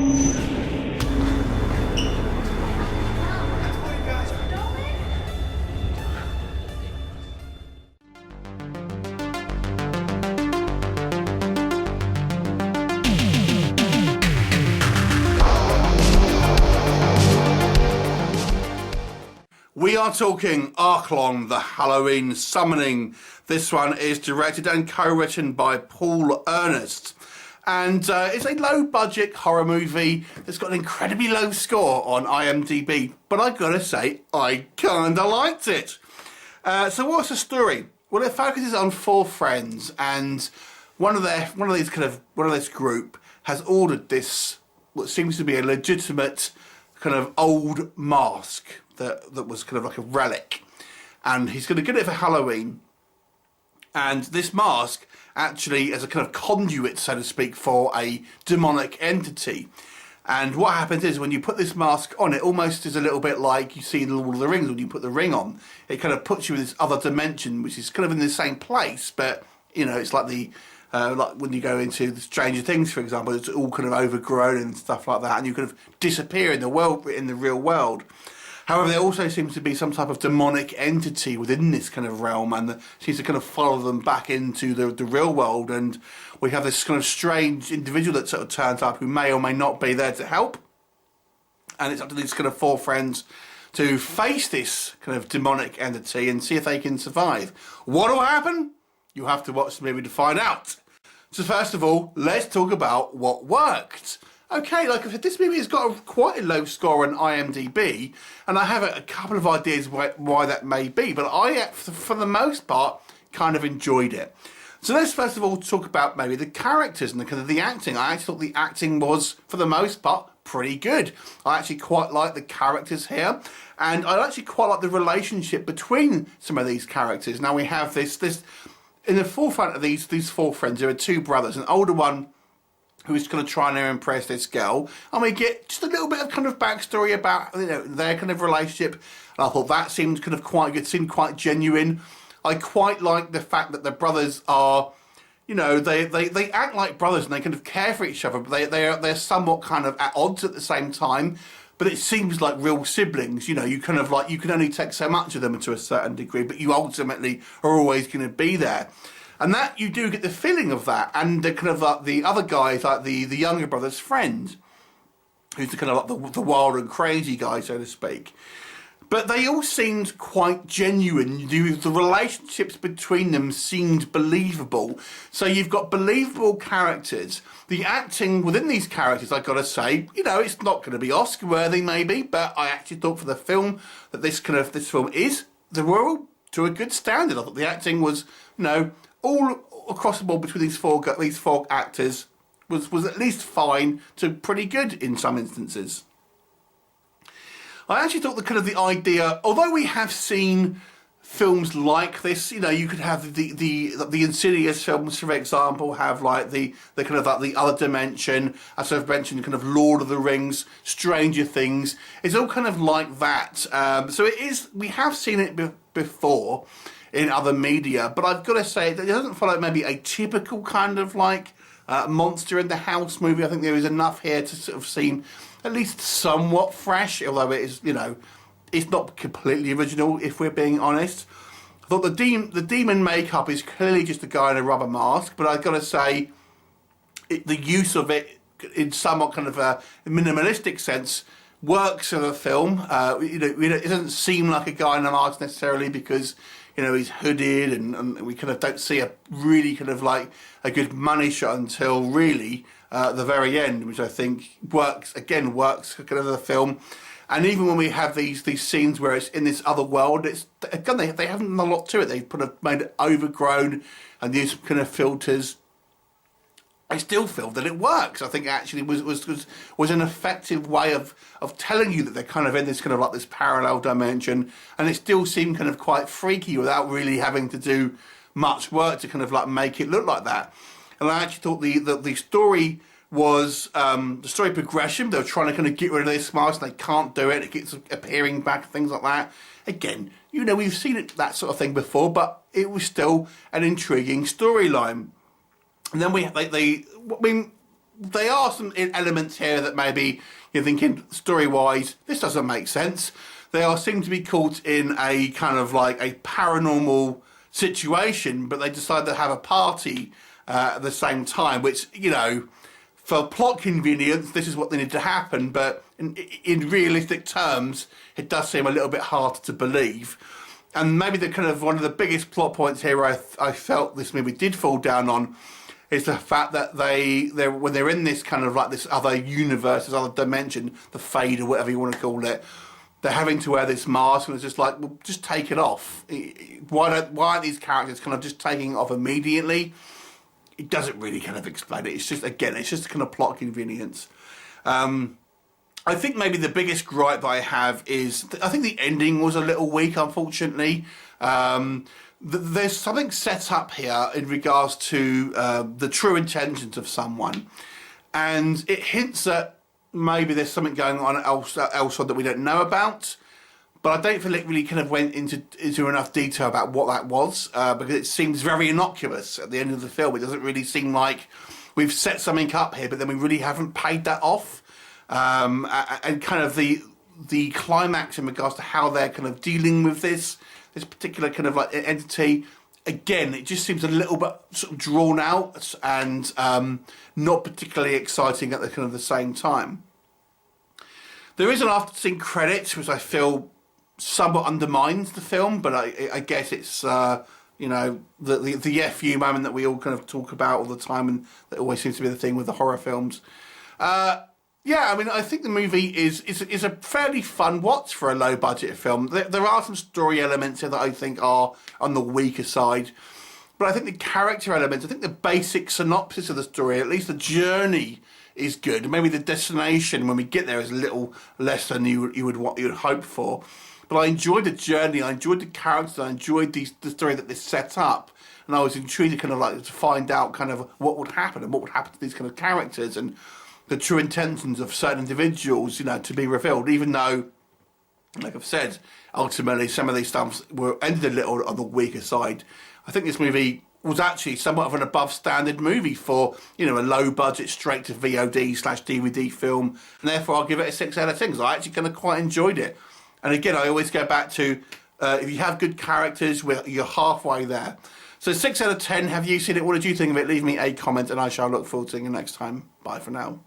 We are talking Archaon, the Halloween Summoning. This one is directed and co-written by Paul Ernest. And it's a low-budget horror movie that's got an incredibly low score on IMDb. But I've got to say, I kind of liked it. So what's the story? Well, it focuses on four friends, and one of this group has ordered this, what seems to be a legitimate kind of old mask that was kind of like a relic, and he's going to get it for Halloween. And this mask actually is a kind of conduit, so to speak, for a demonic entity. And what happens is when you put this mask on, it almost is a little bit like you see in Lord of the Rings when you put the ring on. It kind of puts you in this other dimension, which is kind of in the same place, but you know, it's like like when you go into the Stranger Things, for example, it's all kind of overgrown and stuff like that, and you kind of disappear in the real world. However, there also seems to be some type of demonic entity within this kind of realm, and seems to kind of follow them back into the real world. And we have this kind of strange individual that sort of turns up who may or may not be there to help. And it's up to these kind of four friends to face this kind of demonic entity and see if they can survive. What will happen? You have to watch the movie to find out. So first of all, let's talk about what worked. Okay, like I said, this movie has got quite a low score on IMDb, and I have a couple of ideas why that may be, but I, for the most part, kind of enjoyed it. So let's first of all talk about maybe the characters and the kind of the acting. I actually thought the acting was, for the most part, pretty good. I actually quite like the characters here, and I actually quite like the relationship between some of these characters. Now we have this in the forefront of these four friends. There are two brothers, an older one who is kind of trying to impress this girl, and we get just a little bit of kind of backstory about, you know, their kind of relationship. And I thought that seemed kind of quite good, seemed quite genuine. I quite like the fact that the brothers are, you know, they act like brothers and they kind of care for each other, but they're somewhat kind of at odds at the same time. But it seems like real siblings, you know, you kind of like, you can only take so much of them to a certain degree, but you ultimately are always going to be there. And that, you do get the feeling of that, and the kind of like the other guy is like the younger brother's friend, who's the kind of like the wild and crazy guy, so to speak. But they all seemed quite genuine. The relationships between them seemed believable. So you've got believable characters. The acting within these characters, I've got to say, you know, it's not going to be Oscar worthy maybe, but I actually thought for the film that this film is the world to a good standard. I thought the acting was, you know, all across the board between these four actors was at least fine to pretty good in some instances. I actually thought the idea, although we have seen films like this, you know, you could have the Insidious films, for example, have like the kind of like the other dimension, as I've mentioned, kind of Lord of the Rings, Stranger Things. It's all kind of like that. So it is. We have seen it before in other media, but I've got to say that it doesn't follow maybe a typical kind of like monster in the house movie. I think there is enough here to sort of seem at least somewhat fresh, although it is, you know, it's not completely original, if we're being honest. I thought the demon makeup is clearly just a guy in a rubber mask, but I've got to say the use of it in somewhat kind of a minimalistic sense works for the film. You know, it doesn't seem like a guy in a mask necessarily because, you know, he's hooded, and we kind of don't see a really kind of like a good money shot until really the very end, which I think works for kind of the film. And even when we have these scenes where it's in this other world, it's again they haven't done a lot to it. They've made it overgrown and used some kind of filters. I still feel that it works. I think it actually was an effective way of telling you that they're kind of in this kind of like this parallel dimension, and it still seemed kind of quite freaky without really having to do much work to kind of like make it look like that. And I actually thought the story was the story progression. They were trying to kind of get rid of this mask, and they can't do it. It keeps appearing back, things like that. Again, you know, we've seen it, that sort of thing before, but it was still an intriguing storyline. And then there are some elements here that maybe you're thinking, story-wise, this doesn't make sense. They all seem to be caught in a kind of like a paranormal situation, but they decide to have a party at the same time, which, you know, for plot convenience, this is what they need to happen, but in realistic terms, it does seem a little bit harder to believe. And maybe the kind of one of the biggest plot points here I felt this movie did fall down on is the fact that when they're in this kind of like this other universe, this other dimension, the Fade or whatever you want to call it, they're having to wear this mask, and it's just like, well, just take it off. Why aren't these characters kind of just taking it off immediately? It doesn't really kind of explain it. It's just, again, it's just a kind of plot convenience. I think maybe the biggest gripe that I have is, I think the ending was a little weak, unfortunately. There's something set up here in regards to the true intentions of someone, and it hints at maybe there's something going on elsewhere that we don't know about, but I don't feel it really kind of went into enough detail about what that was, because it seems very innocuous at the end of the film. It doesn't really seem like we've set something up here, but then we really haven't paid that off. And kind of the climax in regards to how they're kind of dealing with this particular kind of like entity, again, it just seems a little bit sort of drawn out and not particularly exciting at the kind of the same time. There is an after scene credit, which I feel somewhat undermines the film, but I guess it's you know, the FU moment that we all kind of talk about all the time, and that always seems to be the thing with the horror films. Yeah, I mean, I think the movie is a fairly fun watch for a low-budget film. There are some story elements here that I think are on the weaker side, but I think the character elements, I think the basic synopsis of the story, at least the journey, is good. Maybe the destination when we get there is a little less than you would hope for. But I enjoyed the journey, I enjoyed the characters, I enjoyed the story that they set up, and I was intrigued to kind of like to find out kind of what would happen and what would happen to these kind of characters and the true intentions of certain individuals, you know, to be revealed, even though, like I've said, ultimately some of these stuff ended a little on the weaker side. I think this movie was actually somewhat of an above standard movie for, you know, a low budget straight to VOD/DVD film, and therefore I'll give it a 6 out of 10 because I actually kind of quite enjoyed it. And again, I always go back to if you have good characters, you're halfway there. So 6 out of 10. Have you seen it? What did you think of it? Leave me a comment and I shall look forward to seeing you next time. Bye for now.